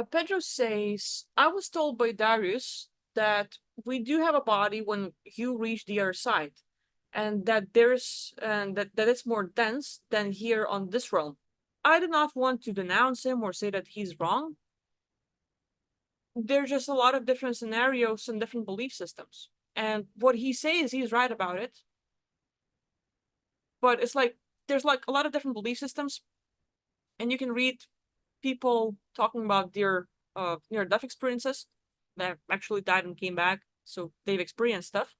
Pedro says, I was told by Darius that we do have a body when you reach the other side, and that it's more dense than here on this realm. I do not want to denounce him or say that he's wrong. There's just a lot of different scenarios and different belief systems. And what he says, he's right about it. But it's like there's like a lot of different belief systems, and you can read people talking about their near death experiences that actually died and came back, so they've experienced stuff.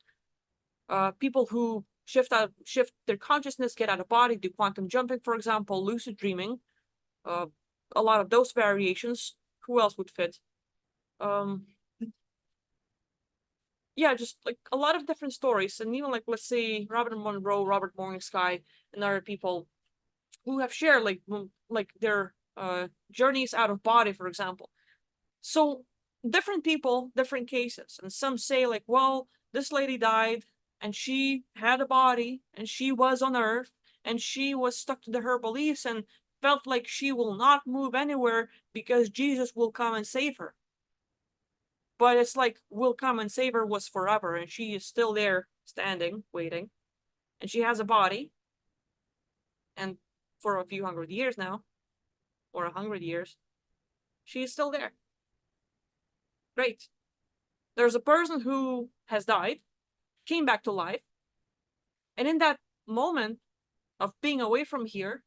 People who shift their consciousness, get out of body, do quantum jumping, for example, lucid dreaming. Uh, a lot of those variations. Who else would fit? Um, yeah, just like a lot of different stories, and even like let's say Robert Monroe, Robert Morningsky, and other people who have shared like their journeys out of body, for example. So different people, different cases. And some say, like, well, this lady died and she had a body and she was on earth and she was stuck to her beliefs and felt like she will not move anywhere because Jesus will come and save her. But it's like, will come and save her was forever, and she is still there standing, waiting. And she has a body, and for a few hundred years now, or 100 years, she is still there. Great. There's a person who has died, came back to life, and in that moment of being away from here,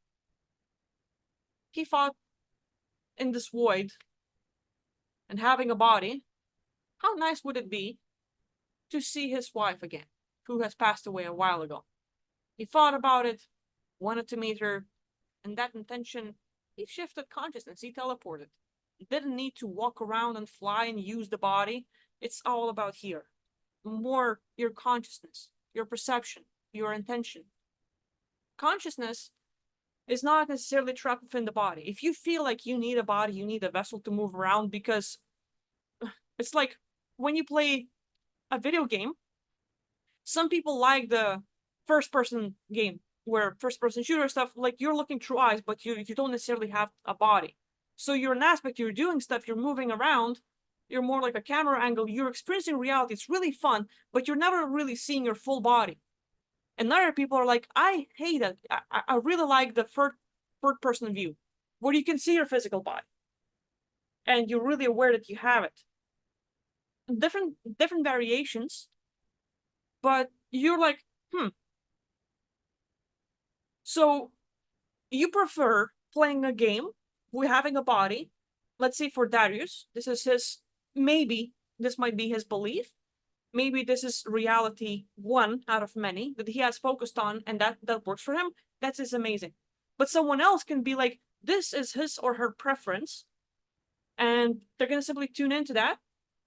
he thought in this void and having a body, how nice would it be to see his wife again, who has passed away a while ago? He thought about it, wanted to meet her, and that intention, he shifted consciousness, he teleported. He didn't need to walk around and fly and use the body. It's all about here. More your consciousness, your perception, your intention. Consciousness is not necessarily trapped within the body. If you feel like you need a body, you need a vessel to move around, because it's like when you play a video game, some people like the first person game where first person shooter stuff, like you're looking through eyes, but you don't necessarily have a body. So you're an aspect, you're doing stuff, you're moving around, you're more like a camera angle, you're experiencing reality, it's really fun, but you're never really seeing your full body. And other people are like, I hate it. I really like the third person view, where you can see your physical body and you're really aware that you have it. Different variations, but you're like, So you prefer playing a game with having a body. Let's say for Darius, this is his, maybe this might be his belief. Maybe this is reality one out of many that he has focused on, and that works for him. That is amazing. But someone else can be like, this is his or her preference, and they're gonna simply tune into that,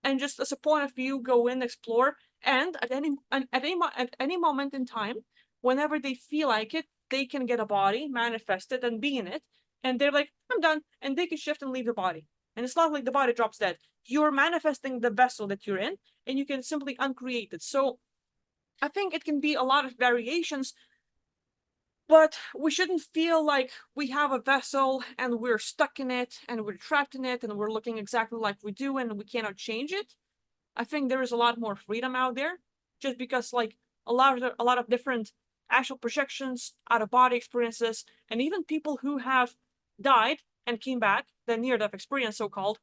and just as a point of view, go in, explore, and at any moment in time, whenever they feel like it, they can get a body, manifest it, and be in it, and they're like, I'm done, and they can shift and leave the body. And it's not like the body drops dead. You're manifesting the vessel that you're in, and you can simply uncreate it. So I think it can be a lot of variations, but we shouldn't feel like we have a vessel and we're stuck in it and we're trapped in it and we're looking exactly like we do and we cannot change it. I think there is a lot more freedom out there, just because like a lot of different astral projections, out of body experiences, and even people who have died and came back, the near death experience, so called,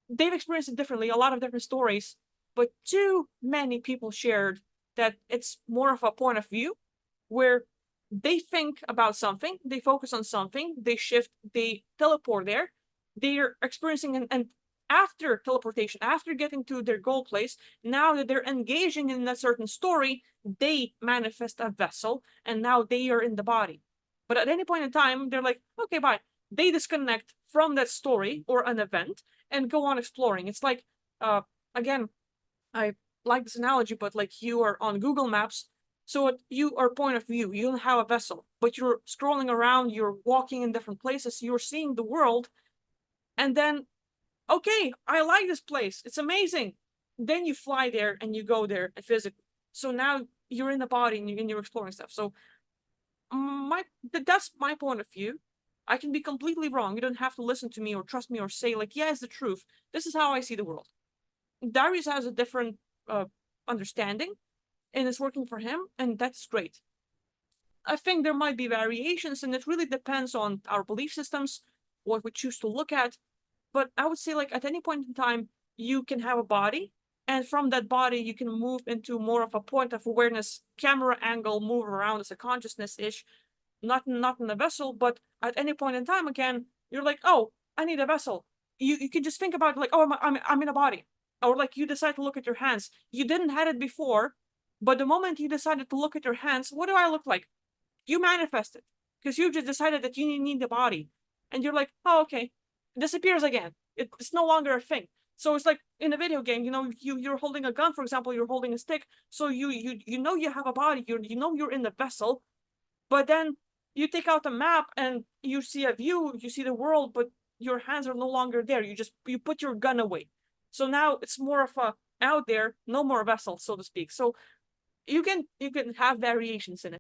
they've experienced it differently, a lot of different stories, but too many people shared that it's more of a point of view where they think about something, they focus on something, they shift, they teleport there, they're experiencing and after teleportation, after getting to their goal place, now that they're engaging in a certain story, they manifest a vessel and now they are in the body. But at any point in time, they're like, okay, bye. They disconnect from that story or an event and go on exploring. It's like, again, I like this analogy, but like you are on Google Maps, so you are point of view. You don't have a vessel, but you're scrolling around, you're walking in different places, you're seeing the world, and then, okay, I like this place. It's amazing. Then you fly there and you go there physically. So now you're in the body and you're exploring stuff. So that's my point of view. I can be completely wrong. You don't have to listen to me or trust me or say like, yeah, it's the truth. This is how I see the world. Darius has a different understanding, and it's working for him, and that's great. I think there might be variations, and it really depends on our belief systems, what we choose to look at. But I would say, like, at any point in time, you can have a body, and from that body, you can move into more of a point of awareness, camera angle, move around as a consciousness ish, not in a vessel, but at any point in time, again, you're like, oh, I need a vessel. You can just think about like, oh, I'm in a body, or like you decide to look at your hands. You didn't had it before, but the moment you decided to look at your hands, what do I look like? You manifested because you just decided that you need the body, and you're like, oh, okay, it disappears again. It's no longer a thing. So it's like in a video game, you're holding a gun, for example, you're holding a stick, so you know you have a body, you know you're in the vessel, but then you take out a map and you see a view, you see the world, but your hands are no longer there. You put your gun away. So now it's more of a out there, no more vessel, so to speak. So you can have variations in it.